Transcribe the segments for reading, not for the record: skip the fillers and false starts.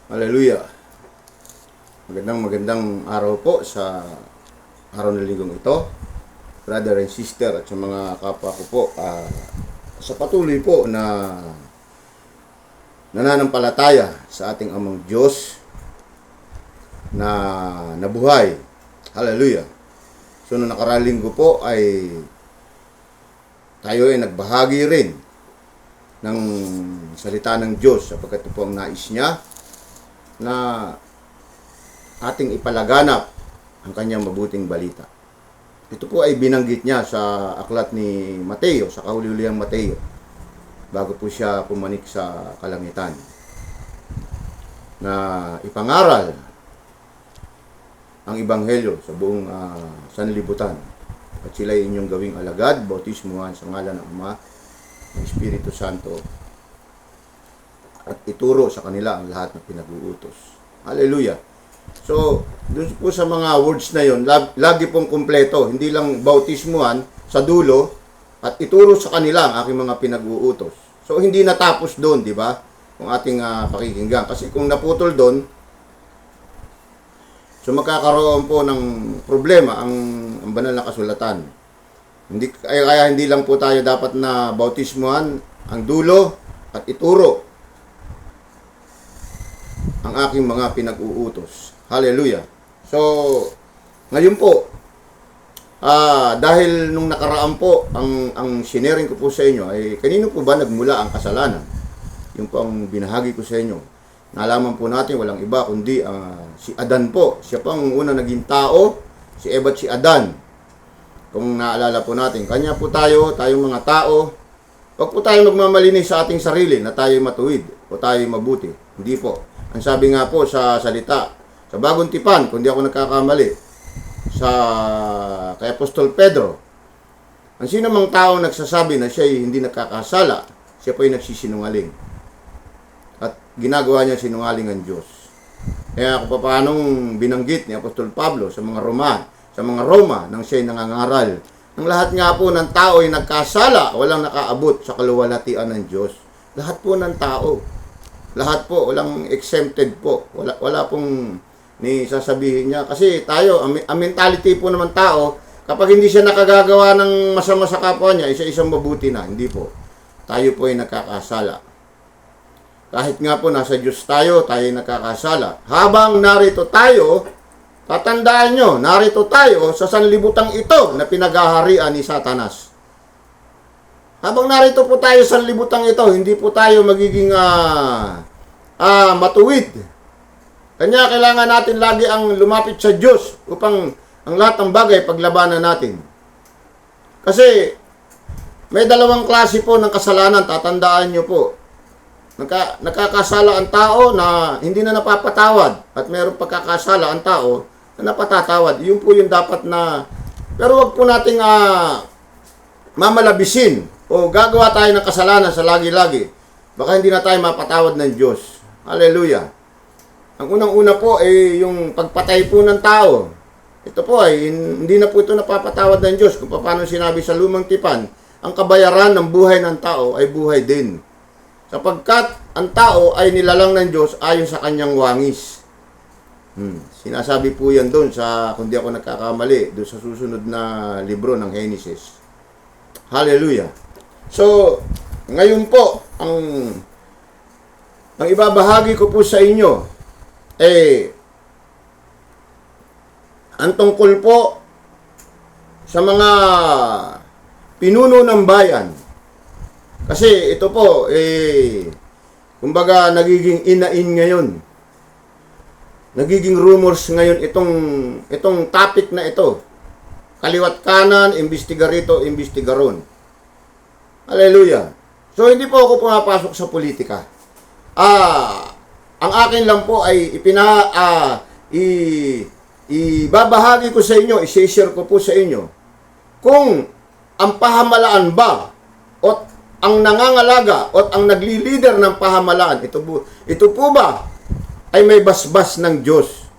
Hallelujah. Magandang araw po sa araw ng linggong ito. Brother and sister at sa mga kapwa ko po, sa patuloy po na nananampalataya sa ating amang Diyos na nabuhay. Hallelujah. So, noong nakaraang linggo po ay tayo ay nagbahagi rin ng salita ng Diyos sapagkat ito po ang nais niya na ating ipalaganap ang kanyang mabuting balita. Ito po ay binanggit niya sa aklat ni Mateo, sa kahuli-hulihang Mateo, bago po siya pumanik sa kalangitan, na ipangaral ang ebanghelyo sa buong sanlibutan at sila ay inyong gawing alagad, bautismuhan sa ngalan ng Ama, ng Espiritu Santo, at ituro sa kanila ang lahat ng pinag-uutos. Hallelujah. So, dun po sa mga words na yon, lagi pong kumpleto, hindi lang bautismuhan sa dulo at ituro sa kanila ang aking mga pinag-uutos. So, hindi natapos doon, di ba? Kung ating pakikinggan. Kasi kung naputol doon, so magkakaroon po ng problema ang banal na kasulatan. Kaya hindi lang po tayo dapat na bautismuhan ang dulo at ituro ang aking mga pinag-uutos. Hallelujah. So, ngayon po, dahil nung nakaraan po, ang sinering ko po sa inyo ay kanino po ba nagmula ang kasalanan? Yung po ang binahagi ko sa inyo. Nalaman po natin walang iba kundi si Adan po. Siya po ang unang naging tao, si Eva at si Adan. Kung naalala po natin, kanya po tayong mga tao, huwag po tayo magmamalinis sa ating sarili na tayo matuwid o tayo mabuti. Hindi po. Ang sabi nga po sa salita, sa Bagong Tipan, kung di ako nagkakamali, kay Apostol Pedro, ang sino mang tao nagsasabi na siya ay hindi nakakasala, siya po ay nagsisinungaling. At ginagawa niya sinungaling ang Diyos. Kaya kung paanong binanggit ni Apostol Pablo sa mga Roma, nang siya ay nangangaral, ang lahat nga po ng tao ay nagkasala, walang nakaabot sa kaluwalhatian ng Diyos. Lahat po ng tao. Lahat po, walang exempted po. Wala pong sasabihin niya. Kasi tayo, ang mentality po naman tao, kapag hindi siya nakagagawa ng masama sa kapwa niya, isa-isang mabuti na. Hindi po. Tayo po ay nakakasala. Kahit nga po nasa Diyos tayo ay nakakasala. Habang narito tayo, tatandaan nyo, narito tayo sa sanlibutang ito na pinaghaharian ni Satanas. Habang narito po tayo sa sanlibutang ito, hindi po tayo magiging matuwid. Kanya kailangan natin lagi ang lumapit sa Diyos upang ang lahat ng bagay paglabanan natin. Kasi may dalawang klase po ng kasalanan, tatandaan nyo po. Nakakasala ang tao na hindi na napapatawad at mayroong pagkakasala ang tao na napatatawad. Yun po yung dapat na, pero wag po nating mamalabisin o gagawa tayo ng kasalanan sa lagi-lagi. Baka hindi na tayo mapatawad ng Diyos. Hallelujah. Ang unang-una po ay yung pagpatay po ng tao. Ito po ay hindi na po ito napapatawad ng Diyos. Kung paano sinabi sa Lumang Tipan, ang kabayaran ng buhay ng tao ay buhay din. Sapagkat ang tao ay nilalang ng Diyos ayon sa kanyang wangis. Sinasabi po yan doon sa, kung di ako nagkakamali, doon sa susunod na libro ng Genesis. Hallelujah. So, ngayon po, ang ibabahagi ko po sa inyo, ang tungkol po sa mga pinuno ng bayan. Kasi ito po, kumbaga nagiging inain ngayon. Nagiging rumors ngayon itong topic na ito. Kaliwat kanan, imbestiga rito, imbestiga ron. Hallelujah. So, hindi po ako pumapasok sa politika. Ang akin lang po ay ibabahagi ko sa inyo, i-share ko po sa inyo, kung ang pahamalaan ba o ang nangangalaga o ang nagli-leader ng pahamalaan, ito po ba ay may basbas ng Diyos?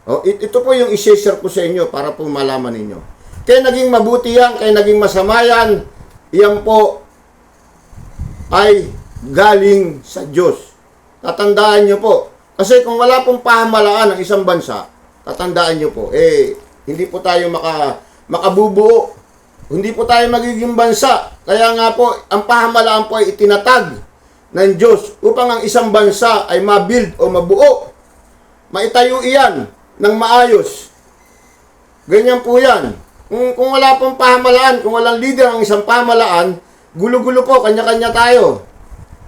Ito po yung i-share ko sa inyo para po malaman ninyo. Kaya naging mabuti yan, kaya naging masama yan, yan po ay galing sa Diyos. Tatandaan nyo po, Kasi kung wala pong pamahalaan ng isang bansa, tatandaan nyo po, hindi po tayo makabubuo. Hindi po tayo magiging bansa. Kaya nga po, ang pamahalaan po ay itinatag ng Diyos upang ang isang bansa ay mabuild o mabuo. Maitayo iyan ng maayos. Ganyan po yan. Kung wala pong pamahalaan, kung walang leader ang isang pamahalaan, gulo-gulo po, kanya-kanya tayo.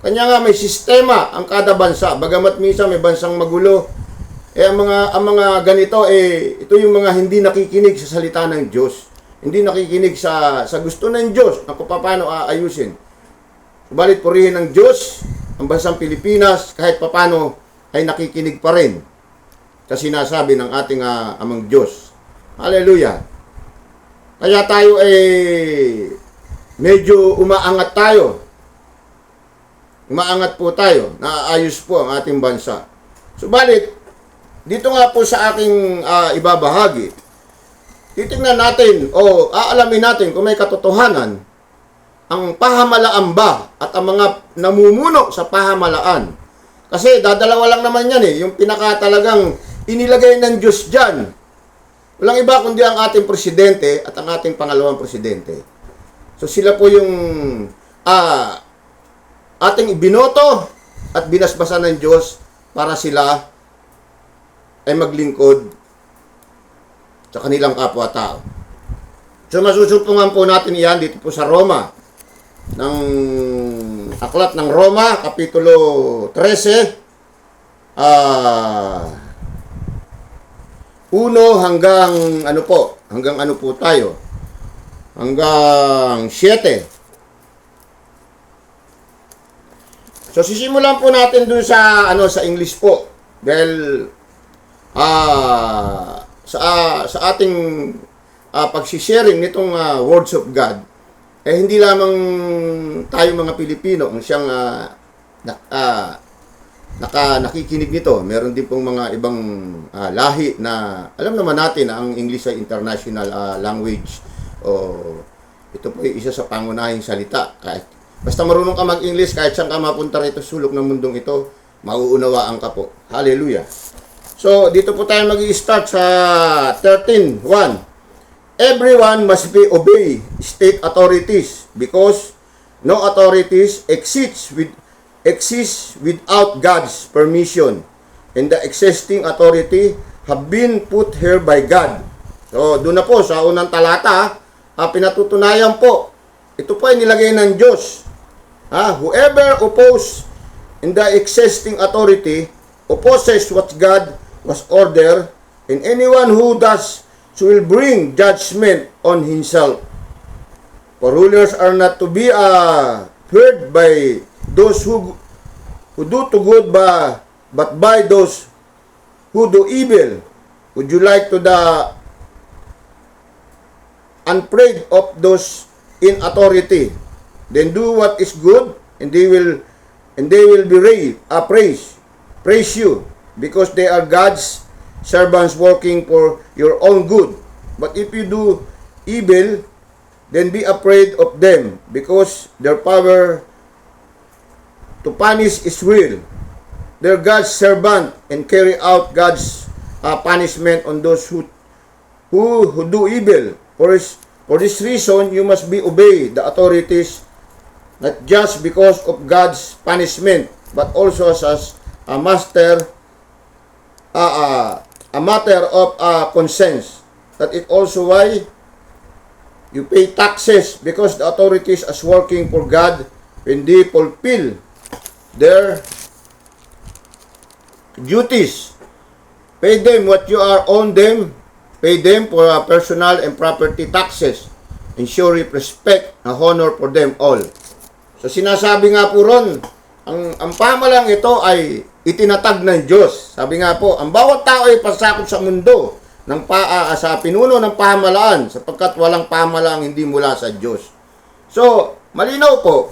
Kanya nga may sistema ang kada bansa. Bagamat minsan may bansang magulo, ang mga ganito, ito yung mga hindi nakikinig sa salita ng Diyos. Hindi nakikinig sa gusto ng Diyos na kung paano aayusin. Subalit purihin ng Diyos, ang bansang Pilipinas, kahit paano ay nakikinig pa rin sa sinasabi ng ating amang Diyos. Hallelujah! Kaya tayo medyo umaangat tayo. Umaangat po tayo, naaayos po ang ating bansa. Subalit, dito nga po sa aking ibabahagi, titingnan natin o aalamin natin kung may katotohanan ang pahamalaan ba at ang mga namumuno sa pahamalaan. Kasi dadalawa lang naman yan yung pinaka talagang inilagay ng Diyos dyan. Walang iba kundi ang ating presidente at ang ating pangalawang presidente. So sila po yung ating ibinoto at binasbasan ng Diyos para sila ay maglingkod sa kanilang kapwa-tao. So masusupungan po natin iyan dito po sa Roma. Ng aklat ng Roma, Kapitulo 13, 1 hanggang hanggang ano po tayo? Hanggang 7. So sisimulan po natin dun sa sa English po. Dahil sa ating pag-sharing nitong words of God, hindi lamang tayo mga Pilipino ang siyang nakikinig nito. Meron din pong mga ibang lahi na alam naman natin na ang English ay international language. Ito po ay isa sa pangunahing salita. Basta marunong ka mag-English, kahit saan ka mapunta rito sulok ng mundong ito, mauunawaan ka po. Hallelujah. So, dito po tayo mag-i-start sa 13:1. Everyone must obey state authorities because no authorities exists without God's permission, and the existing authority have been put here by God. So, doon na po sa unang talata, pinatutunayan po, ito po ay nilagay ng Diyos. Whoever oppose in the existing authority opposes what God was ordered, and anyone who does so will bring judgment on himself. For rulers are not to be feared by those who do to good, but by those who do evil. Would you like to the unafraid of those in authority? Then do what is good, and they will be praise you, because they are God's servants working for your own good. But if you do evil, then be afraid of them, because their power to punish is real. They're God's servant and carry out God's punishment on those who do evil. For this reason, you must obey the authorities, not just because of God's punishment, but also as a matter of conscience. That is also why you pay taxes, because the authorities are working for God when they fulfill their duties. Pay them what you are on them. Pay them for personal and property taxes. Ensure respect and honor for them all. So sinasabi nga po ron, ang pamalang ito ay itinatag ng Diyos. Sabi nga po, ang bawat tao ay pasakop sa mundo sa pinuno ng pamalaan, sapagkat walang pamalaang hindi mula sa Diyos. So, malinaw po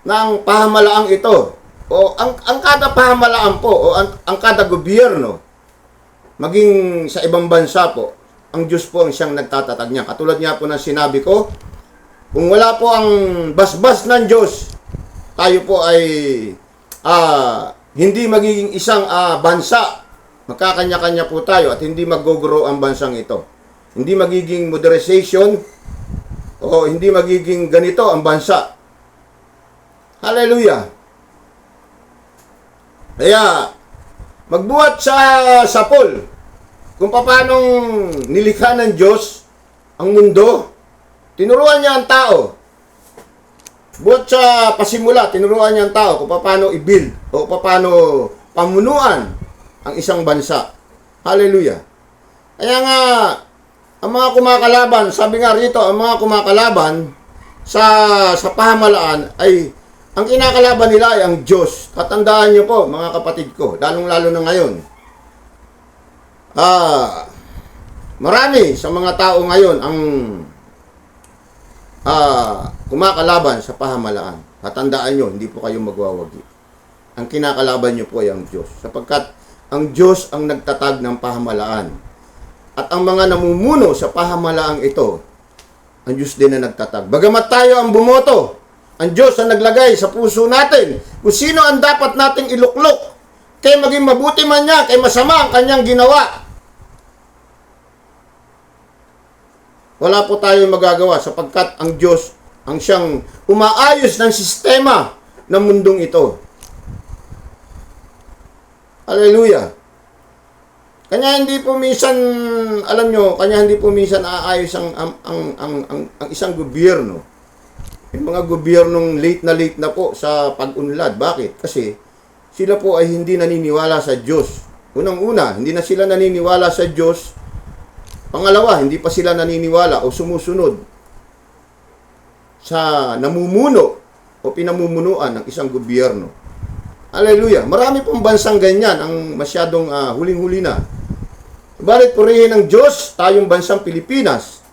na ang pamalaang ito, o ang kada pamalaan po, o ang kada gobyerno, maging sa ibang bansa po, ang Diyos po ang siyang nagtatatag niya. Katulad nga po ng sinabi ko, kung wala po ang basbas ng Diyos, tayo po ay hindi magiging isang bansa. Magkakanya-kanya po tayo at hindi mag-grow ang bansang ito. Hindi magiging modernization o hindi magiging ganito ang bansa. Hallelujah! Kaya, magbuhat sa Paul kung paano nilikha ng Diyos ang mundo. Tinuruan niya ang tao. Buhat sa pasimula, tinuruan niya ang tao kung paano i-build o paano pamunuan ang isang bansa. Hallelujah. Kaya nga, ang mga kumakalaban, sabi nga rito, ang mga kumakalaban sa pamahalaan ay, ang kinakalaban nila ay ang Diyos. Tatandaan niyo po, mga kapatid ko, lalong-lalo na ngayon. Marami sa mga tao ngayon ang kumakalaban sa pahamalaan. Tatandaan nyo, hindi po kayo magwawagi. Ang kinakalaban nyo po ay ang Diyos. Sapagkat ang Diyos ang nagtatag ng pahamalaan. At ang mga namumuno sa pahamalaan ito, ang Diyos din na nagtatag. Bagamat tayo ang bumoto, ang Diyos ang naglagay sa puso natin kung sino ang dapat nating iluklok. Kaya maging mabuti man niya, kaya masama ang kanyang ginawa. Wala po tayo magagawa sapagkat ang Diyos ang siyang umaayos ng sistema ng mundong ito. Hallelujah. Kanya hindi po minsan, alam nyo, kanya hindi po minsan aayos ang isang gobyerno. Yung mga gobyernong late na po sa pag-unlad. Bakit? Kasi sila po ay hindi naniniwala sa Diyos. Unang-una, hindi na sila naniniwala sa Diyos. Pangalawa, hindi pa sila naniniwala o sumusunod sa namumuno o pinamumunuan ng isang gobyerno. Hallelujah. Marami pong bansang ganyan ang masyadong huling-huli na. Balit purihin ng Diyos, tayong bansang Pilipinas,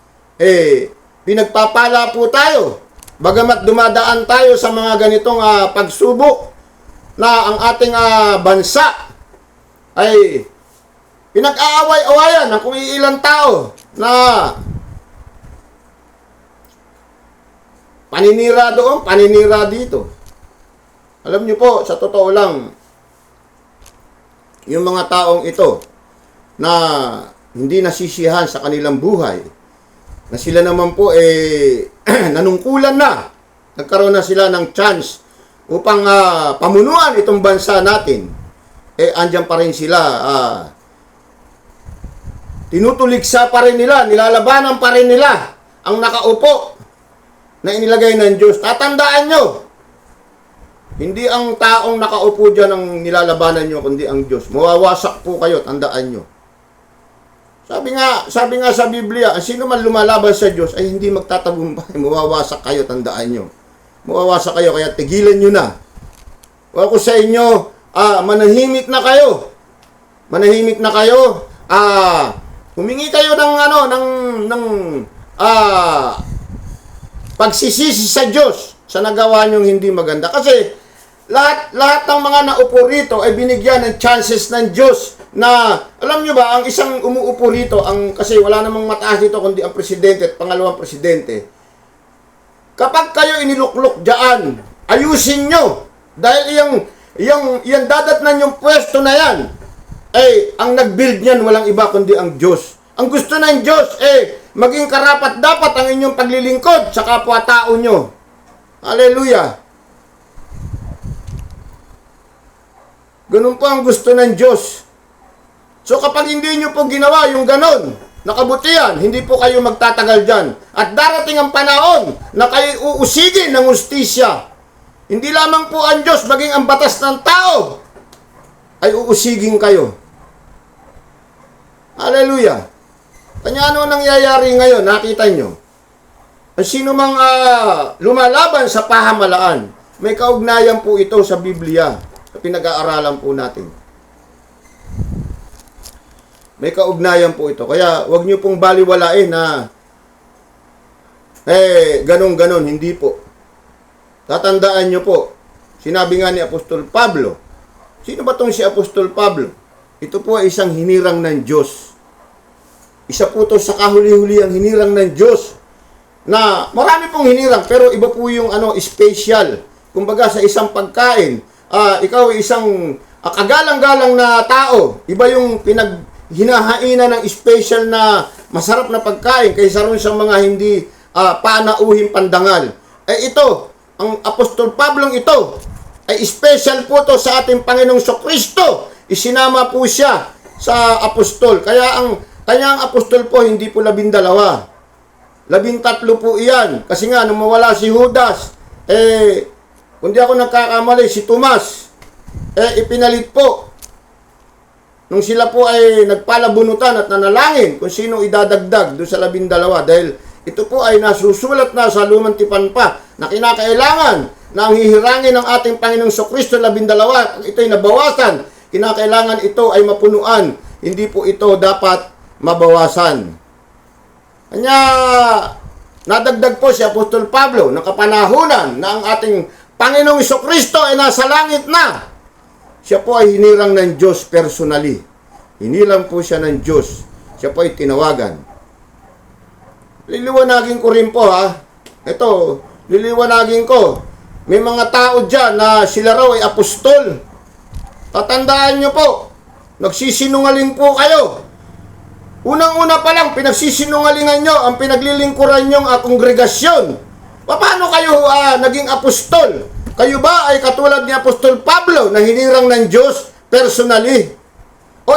pinagpapala po tayo. Bagamat dumadaan tayo sa mga ganitong pagsubok na ang ating bansa ay pinag-aaway-awayan ng kung ilang tao na paninira doon, paninira dito. Alam niyo po, sa totoo lang, yung mga taong ito na hindi nasisiyahan sa kanilang buhay, na sila naman po nanungkulan na, nagkaroon na sila ng chance upang pamunuan itong bansa natin, andyan pa rin sila, tinutuligsa pa rin nila, nilalabanan pa rin nila ang nakaupo na inilagay ng Diyos. Tatandaan nyo, hindi ang taong nakaupo dyan ang nilalabanan nyo, kundi ang Diyos. Mawawasak po kayo, tandaan nyo. Sabi nga sa Biblia, sino man lumalaban sa Diyos ay hindi magtatagumpay. Mawawasak kayo, tandaan nyo. Mawawasak kayo, kaya tigilan nyo na. O ako sa inyo, manahimik na kayo. Manahimik na kayo. Humingi kayo ng pagsisisi sa Diyos sa nagawa niyong hindi maganda. Kasi lahat ng mga naupo rito ay binigyan ng chances ng Diyos na, alam niyo ba, ang isang umuupo rito, kasi wala namang mataas dito kundi ang presidente at pangalawang presidente. Kapag kayo iniluklok dyan, ayusin nyo. Dahil yung dadatnan yung pwesto na yan, ang nag-build niyan walang iba kundi ang Diyos. Ang gusto ng Diyos, maging karapat-dapat ang inyong paglilingkod sa kapwa-tao nyo. Hallelujah. Ganun po ang gusto ng Diyos. So kapag hindi nyo po ginawa yung ganon, nakabutihan, hindi po kayo magtatagal dyan. At darating ang panahon na kayo uusigin ng hustisya. Hindi lamang po ang Diyos, maging ang batas ng tao ay uusigin kayo. Hallelujah. Kanya ano nangyayari ngayon, nakita nyo? Ang sino mang lumalaban sa pahamalaan, may kaugnayan po ito sa Biblia, sa pinag-aaralan po natin. May kaugnayan po ito. Kaya wag nyo pong baliwalain na ganon-ganon, hindi po. Tatandaan nyo po, sinabi nga ni Apostol Pablo, sino ba tong si Apostol Pablo? Ito po ay isang hinirang ng Diyos. Isa po ito sa kahuli-huli ang hinirang ng Diyos. Na marami pong hinirang, pero iba po yung special. Kumbaga sa isang pagkain, ikaw ay isang kagalang-galang na tao. Iba yung hinahainan ng special na masarap na pagkain kaysa ron sa mga hindi panauhing pandangal. Ito, ang Apostol Pablong ito, ay special po to sa ating Panginoong Kristo. Isinama po siya sa apostol. Kaya ang kanyang apostol po, hindi po 12. 13 po iyan. Kasi nga, nung mawala si Judas, kung di ako nagkakamali, si Tomas, ipinalit po. Nung sila po ay nagpalabunutan at nanalangin kung sino idadagdag doon sa 12. Dahil ito po ay nasusulat na sa lumang tipan pa na kinakailangan na ang hihirangin ng ating Panginoong Kristo 12, pag ito'y nabawasan, kinakailangan ito ay mapunuan. Hindi po ito dapat mabawasan. Kanya, nadagdag po si Apostol Pablo ng kapanahunan na ang ating Panginoong Kristo ay nasa langit na. Siya po ay hinirang ng Diyos personally. Hinirang po siya ng Diyos. Siya po ay tinawagan. Liliwanagin ko rin po Ito, liliwanagin ko. May mga tao dyan na sila raw ay apostol. Tatandaan nyo po, nagsisinungaling po kayo. Unang-una pa lang, pinagsisinungalingan nyo ang pinaglilingkuran nyong kongregasyon. Paano kayo naging apostol? Kayo ba ay katulad ni Apostol Pablo na hinirang ng Diyos personally? O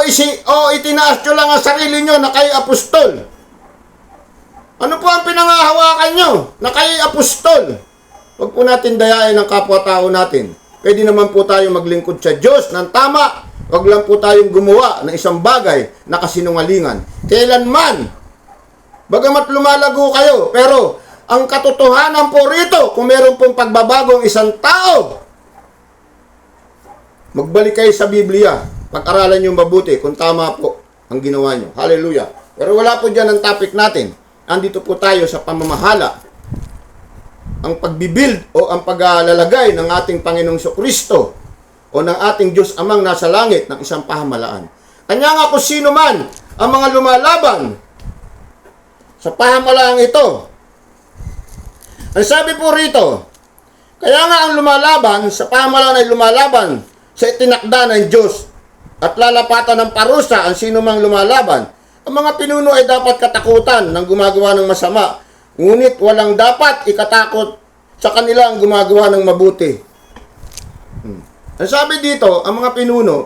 itinaas nyo lang ang sarili nyo na kayo apostol? Ano po ang pinangahawakan nyo na kayo apostol? Huwag po natin dayain ang kapwa-tao natin. Pwede naman po tayo maglingkod sa Diyos ng tama. Huwag lang po tayong gumawa ng isang bagay na kasinungalingan. Kailanman, bagamat lumalago kayo, pero ang katotohanan po rito, kung meron pong pagbabago ang isang tao, magbalik kayo sa Biblia. Pag-aralan nyo mabuti kung tama po ang ginawa nyo. Hallelujah. Pero wala po dyan ang topic natin. Andito po tayo sa pamamahala. Ang pagbibuild o ang paglalagay ng ating Panginoong Kristo o ng ating Diyos Amang nasa langit ng isang pahamalaan. Kanya nga kung sino man ang mga lumalaban sa pahamalaan ito. Ang sabi po rito, kaya nga ang lumalaban sa pahamalaan ay lumalaban sa itinakda ng Diyos at lalapatan ng parusa ang sino mang lumalaban. Ang mga pinuno ay dapat katakutan ng gumagawa ng masama. Ngunit walang dapat ikatakot sa kanila ang gumagawa ng mabuti. Ang sabi dito, ang mga pinuno,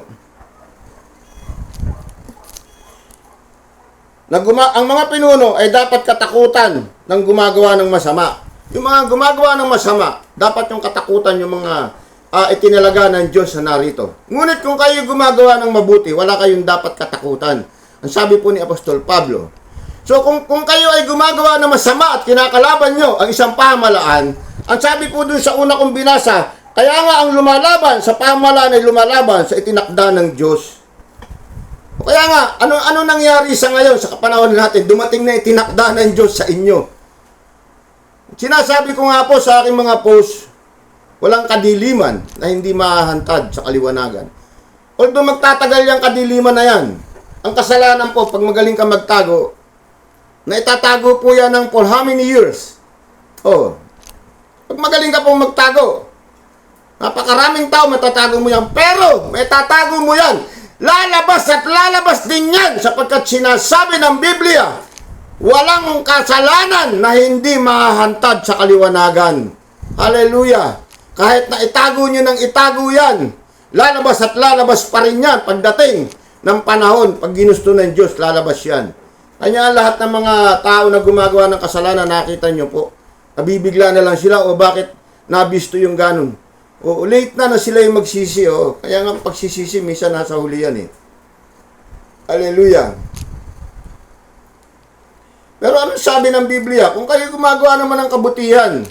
ang mga pinuno ay dapat katakutan ng gumagawa ng masama. Yung mga gumagawa ng masama, dapat yung katakutan yung mga itinalaga ng Diyos na narito. Ngunit kung kayo gumagawa ng mabuti, wala kayong dapat katakutan. Ang sabi po ni Apostol Pablo. So kung kayo ay gumagawa ng masama at kinakalaban nyo ang isang pamahalaan, ang sabi po dun sa una kong binasa, kaya nga ang lumalaban sa pamahalaan ay lumalaban sa itinakda ng Diyos. Kaya nga, ano nangyari sa ngayon, sa kapanahon natin, dumating na itinakda ng Diyos sa inyo. Sinasabi ko nga po sa aking mga post, walang kadiliman na hindi mahahantad sa kaliwanagan. Although magtatagal yung kadiliman na yan, ang kasalanan po, pag magaling ka magtago, na itatago po yan ng for how many years? Pag magaling ka pong magtago, napakaraming tao matatago mo yan, pero may tatago mo yan, lalabas at lalabas din yan, sapagkat sinasabi ng Biblia, walang kasalanan na hindi mahahantad sa kaliwanagan. Hallelujah! Kahit na itago nyo ng itago yan, lalabas at lalabas pa rin yan pagdating ng panahon, pag ginusto ng Diyos, lalabas yan. Kanya lahat ng mga tao na gumagawa ng kasalanan, nakita nyo po, nabibigla na lang sila, o bakit nabisto yung ganun? O late na sila yung magsisi, kaya nga pagsisisi, minsan nasa huli yan Hallelujah. Pero ano sabi ng Biblia? Kung kayo gumagawa naman ng kabutihan,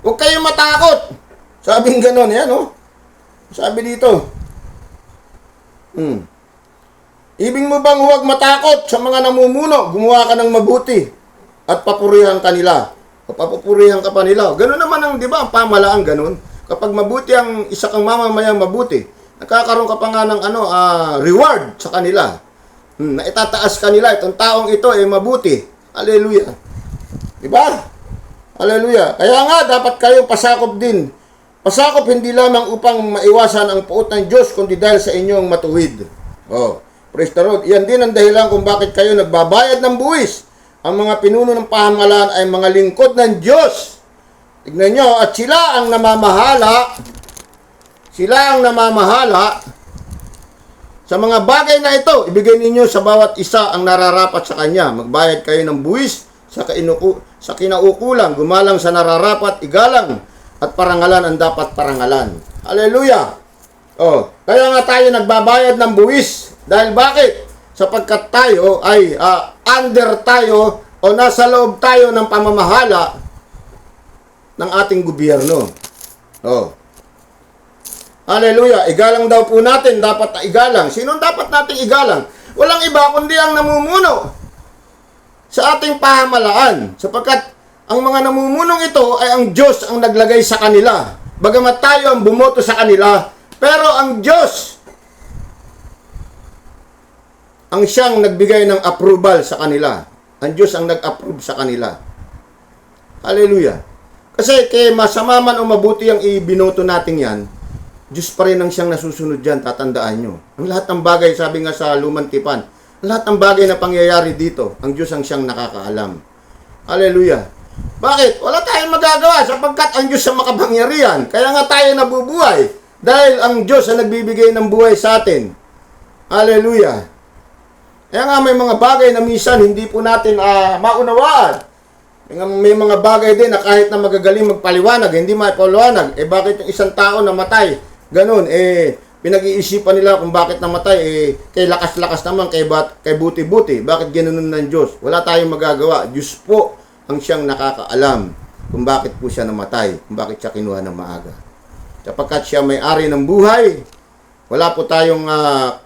huwag kayong matakot. Sabing ganon, yan Sabi dito, ibig mo bang huwag matakot sa mga namumuno? Gumawa ka ng mabuti at papurihan ka nila. O papupurihan ka pa nila. Ganun naman ang, di ba, ang pamahalaan ganun. Kapag mabuti ang isa kang mamamayang mabuti, nagkakaroon ka pa nga ng reward sa kanila. Na itataas kanila, itong taong ito ay mabuti. Hallelujah. Di ba? Hallelujah. Kaya nga, dapat kayong pasakop din Pasakop hindi lamang upang maiwasan ang puot ng Diyos, kundi dahil sa inyong matuwid. Oh, praise the Lord. Yan din ang dahilan kung bakit kayo nagbabayad ng buwis. Ang mga pinuno ng pamahalaan ay mga lingkod ng Diyos. Tignan nyo, at sila ang namamahala sa mga bagay na ito. Ibigay ninyo sa bawat isa ang nararapat sa kanya. Magbayad kayo ng buwis sa kinaukulang, gumalang sa nararapat, igalang, at parangalan ang dapat parangalan. Hallelujah! Oh, kaya nga tayo nagbabayad ng buwis. Dahil bakit? Sapagkat tayo ay under tayo o nasa loob tayo ng pamamahala ng ating gobyerno. Oh. Hallelujah! Igalang daw po natin, dapat na igalang. Sino dapat nating igalang? Walang iba kundi ang namumuno sa ating pamahalaan. Sapagkat ang mga namumunong ito ay ang Diyos ang naglagay sa kanila. Bagamat tayo ang bumoto sa kanila, pero ang Diyos ang siyang nagbigay ng approval sa kanila. Ang Diyos ang nag-approve sa kanila. Hallelujah. Kasi kay masama man o mabuti ang ibinoto natin yan, Diyos pa rin ang siyang nasusunod dyan, tatandaan nyo. Ang lahat ng bagay, sabi nga sa Lumang Tipan, lahat ng bagay na pangyayari dito, ang Diyos ang siyang nakakaalam. Hallelujah. Bakit? Wala tayong magagawa sapagkat ang Diyos ang makapangyarihan. Kaya nga tayo nabubuhay dahil ang Diyos ang nagbibigay ng buhay sa atin. Hallelujah. Kaya nga may mga bagay na minsan hindi po natin maunawaan. May mga bagay din na kahit na magagaling magpaliwanag, hindi maipaliwanag. Bakit yung isang tao namatay? Ganun, pinag-iisipan nila kung bakit namatay. Kay lakas-lakas naman, kay buti-buti. Bakit ganoon ng Diyos? Wala tayong magagawa. Diyos po ang siyang nakakaalam kung bakit po siya namatay, kung bakit siya kinuha ng maaga. Sapagkat siya may-ari ng buhay, wala po tayong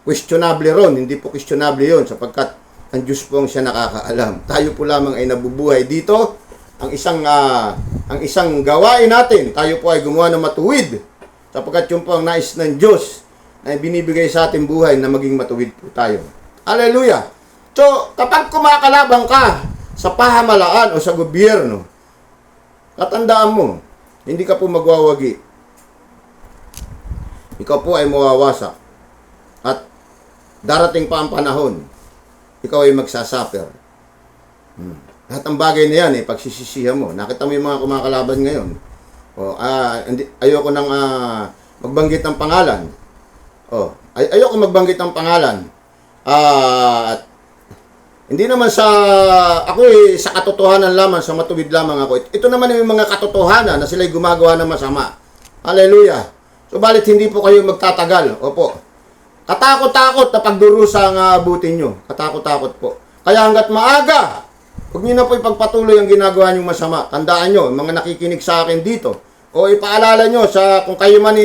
questionable ron. Hindi po questionable yon sapagkat ang Diyos po ang siya nakakaalam. Tayo po lamang ay nabubuhay dito. Ang isang gawain natin, tayo po ay gumawa ng matuwid. Sapagkat yun po ang nais ng Diyos na binibigay sa ating buhay na maging matuwid po tayo. Hallelujah! So, kapag kumakalabang ka sa pamahalaan o sa gobyerno, katandaan mo, hindi ka po magwawagi. Ikaw po ay mawawasak. At darating pa ang panahon, ikaw ay magsasuffer. Lahat ng bagay na yan, pagsisisihan mo. Nakita mo yung mga kumakalaban ngayon. Ayoko nang magbanggit ng pangalan. Ayoko magbanggit ng pangalan. At hindi naman ako sa katotohanan lamang, sa matuwid lamang ako. Ito naman yung mga katotohanan na sila'y gumagawa ng masama. Hallelujah. Subalit hindi po kayo magtatagal. Opo. Katakot-takot na pagdurusa ang abutin nyo. Katakot-takot po. Kaya hanggat maaga, huwag nyo na po ipagpatuloy ang ginagawa nyong masama. Tandaan nyo, mga nakikinig sa akin dito, o ipaalala nyo kung kayo man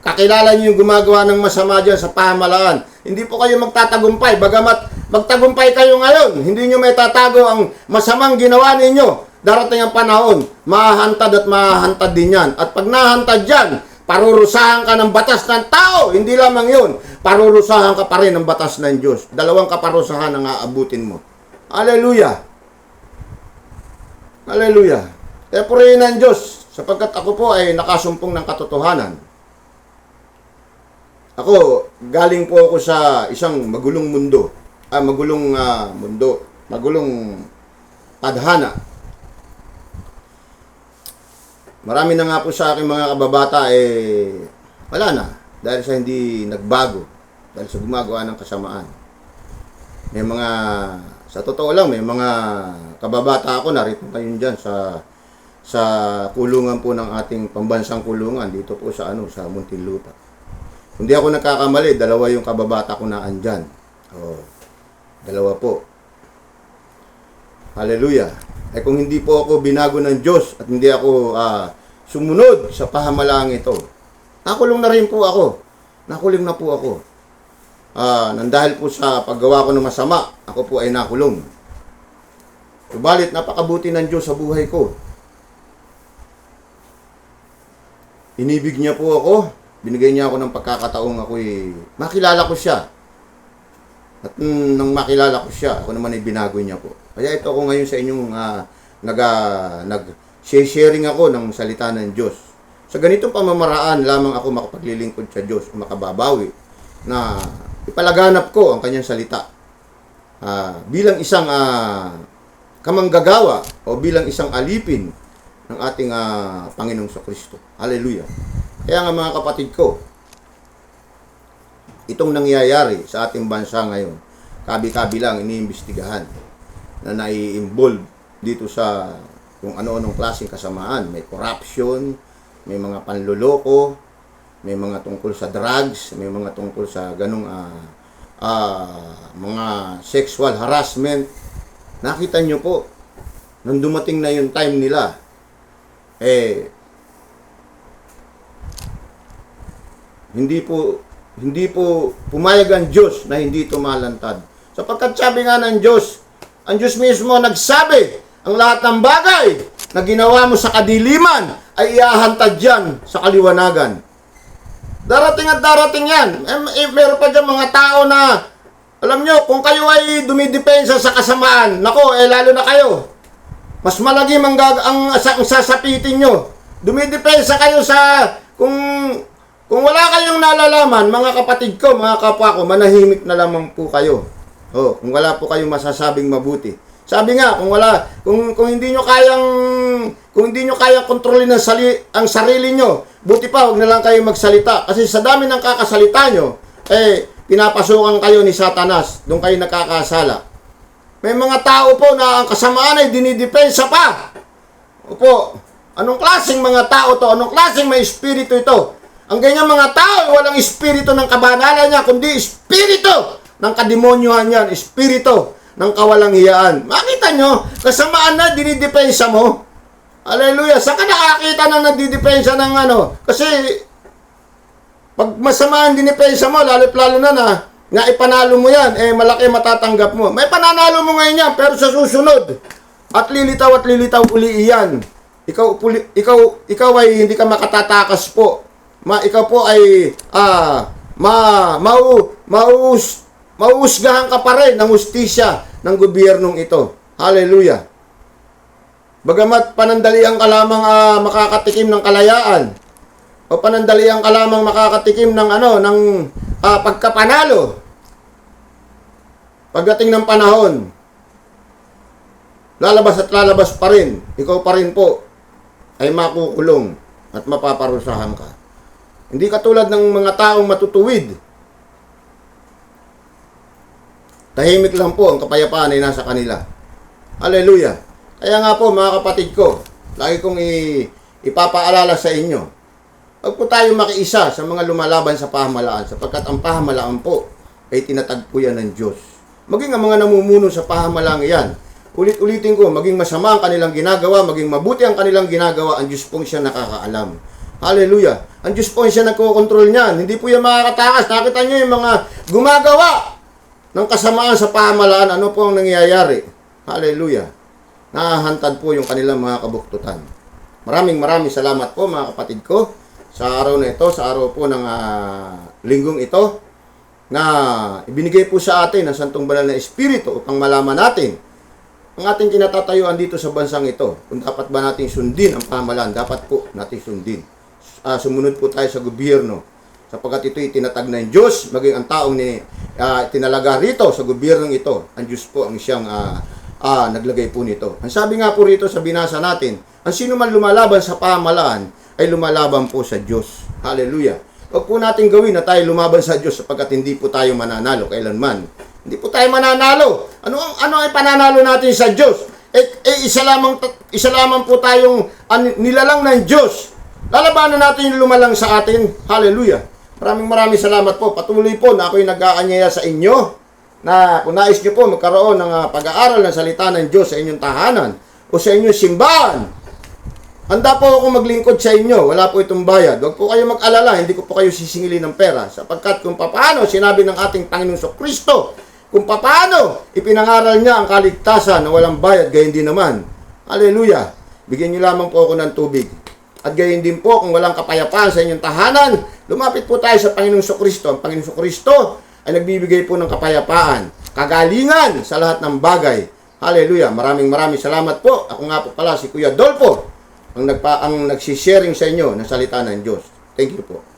kakilala nyo yung gumagawa ng masama dyan sa pamahalaan. Hindi po kayo magtatagumpay. Bagamat magtagumpay kayo ngayon, hindi nyo may tatago ang masamang ginawa ninyo. Darating ang panahon, mahahantad at mahahantad din yan. At pag nahantad yan, parurusahan ka ng batas ng tao. Hindi lamang yun. Parurusahan ka pa rin ng batas ng Diyos. Dalawang kaparusahan ang aabutin mo. Hallelujah! Hallelujah! Kaya purihin ng Diyos, sapagkat ako po ay nakasumpong ng katotohanan. Ako, galing po ako sa isang magulong mundo. Magulong tadhana. Marami na nga po sa aking mga kababata wala na. Dahil sa hindi nagbago. Dahil sa gumagawa ng kasamaan. May mga, sa totoo lang, may mga kababata ako narito ngayon dyan sa kulungan po ng ating pambansang kulungan dito po sa Muntinlupa. Kung di ako nagkakamali, dalawa yung kababata ko na andyan. Dalawa po. Hallelujah. Kung hindi po ako binago ng Diyos at hindi ako sumunod sa pahamalang ito, nakulong na rin po ako. Nakulong na po ako. Nandahil po sa paggawa ko ng masama, ako po ay nakulong. Subalit, napakabuti ng Diyos sa buhay ko. Inibig niya po ako. Binigay niya ako ng pagkakataong makilala ko siya. At nang makilala ko siya, ako naman ay binago niya po. Kaya ito ako ngayon sa inyong nag-sharing ako ng salita ng Diyos. Sa ganitong pamamaraan lamang ako makapaglilingkod sa Diyos o makababawi na ipalaganap ko ang kanyang salita bilang isang kamanggagawa o bilang isang alipin ng ating Panginoong Kristo. Hallelujah. Kaya nga mga kapatid ko, itong nangyayari sa ating bansa ngayon, kabi-kabi lang iniimbestigahan na nai-involve dito sa kung ano-anong klaseng kasamaan. May corruption, may mga panloloko, may mga tungkol sa drugs, may mga tungkol sa ganong mga sexual harassment. Nakita nyo po, nung dumating na yung time nila, hindi po pumayag ang Diyos na hindi ito malantad. Sapagkat sabi nga ng Diyos, ang Diyos mismo nagsabi, ang lahat ng bagay na ginawa mo sa kadiliman ay iahantad yan sa kaliwanagan. Darating at darating yan. Meron pa dyan mga tao na, alam nyo, kung kayo ay dumidepensa sa kasamaan, nako, lalo na kayo. Mas malagim ang sasapitin nyo. Dumidepensa kayo sa, kung wala kayong nalalaman, mga kapatid ko, mga kapwa ko, manahimik na lamang po kayo. Kung wala po kayong masasabing mabuti. Sabi nga, kung hindi nyo kayang kontrolin ang sarili nyo, buti pa, huwag na lang kayo magsalita. Kasi sa dami ng kakasalita nyo, pinapasukan kayo ni Satanas, doon kayo nakakasala. May mga tao po na ang kasamaan ay dinidepensa pa. Opo, anong klaseng mga tao to? Anong klaseng may espiritu ito? Ang ganyan mga tao, walang espiritu ng kabanalan niya, kundi espiritu ng kademonyohan yan, espiritu ng kawalanghiyaan. Makita nyo, kasamaan na dinidepensa mo. Hallelujah. Saan ka nakakita na nadidepensa ng ano? Kasi, pag masamaan dinidepensa mo, lalo na ipanalo mo yan, malaki matatanggap mo. May pananalo mo ngayon yan, pero sa susunod, at lilitaw uli iyan. Ikaw ay hindi ka makatatakas po. Ikaw po ay mauusgahan ka pa rin ng hustisya ng gobyernong ito. Hallelujah. Bagamat panandalian ka lamang makakatikim ng kalayaan o panandalian ka lamang makakatikim ng pagkapanalo. Pagdating ng panahon, lalabas pa rin. Ikaw pa rin po ay makukulong at mapaparusahan ka. Hindi katulad ng mga taong matutuwid. Tahimik lang po ang kapayapaan ay nasa kanila. Hallelujah. Kaya nga po mga kapatid ko, lagi kong ipapaalala sa inyo, huwag po tayo makiisa sa mga lumalaban sa pahamalaan sapagkat ang pahamalaan po ay tinatagpuyan ng Diyos. Maging ang mga namumuno sa pahamalaan yan, ulit-ulitin ko, maging masama ang kanilang ginagawa, maging mabuti ang kanilang ginagawa, ang Diyos pong siya nakakaalam. Hallelujah. Ang Diyos po siya nagkokontrol niyan. Hindi po yan makakatakas. Nakita niyo yung mga gumagawa ng kasamaan sa pamahalaan, ano po ang nangyayari? Hallelujah. Nahahantad po yung kanilang mga kabuktutan. Maraming salamat po mga kapatid ko sa araw na ito, sa araw po ng linggong ito na ibinigay po sa atin ng Santong Banal na Espiritu upang malaman natin ang ating kinatatayuan dito sa bansang ito. Kung dapat ba natin sundin ang pamahalaan, dapat po natin sundin. Sumunod po tayo sa gobyerno sapagkat ito'y tinatag ng Diyos, maging ang taong tinalaga rito sa gobyernong ito, ang Diyos po ang siyang naglagay po nito. Ang sabi nga po rito sa binasa natin, ang sino man lumalaban sa pamahalaan ay lumalaban po sa Diyos. Hallelujah. Huwag po natin gawin na tayo lumaban sa Diyos sapagkat hindi po tayo mananalo kailanman. Hindi po tayo mananalo. Ano ay pananalo natin sa Diyos? Isa lamang po tayong nilalang ng Diyos. Lalabanan natin yung lumalang sa atin. Hallelujah. Maraming salamat po. Patuloy po na ako'y nag-aanyaya sa inyo na kung nais nyo po magkaroon ng pag-aaral ng salita ng Diyos sa inyong tahanan o sa inyong simbahan. Handa po ako maglingkod sa inyo. Wala po itong bayad. Huwag po kayo mag-alala. Hindi ko po kayo sisingilin ng pera. Sapagkat kung paano sinabi ng ating Panginoong Kristo, kung paano ipinangaral niya ang kaligtasan na walang bayad, gayon din naman. Hallelujah. Bigyan niyo lamang po ako ng tubig. At gayon din po, kung walang kapayapaan sa inyong tahanan, lumapit po tayo sa Panginoong Kristo. Ang Panginoong Kristo ay nagbibigay po ng kapayapaan, kagalingan sa lahat ng bagay. Hallelujah. Maraming salamat po. Ako nga po pala si Kuya Dolpo ang nagsisharing sa inyo ng salita ng Diyos. Thank you po.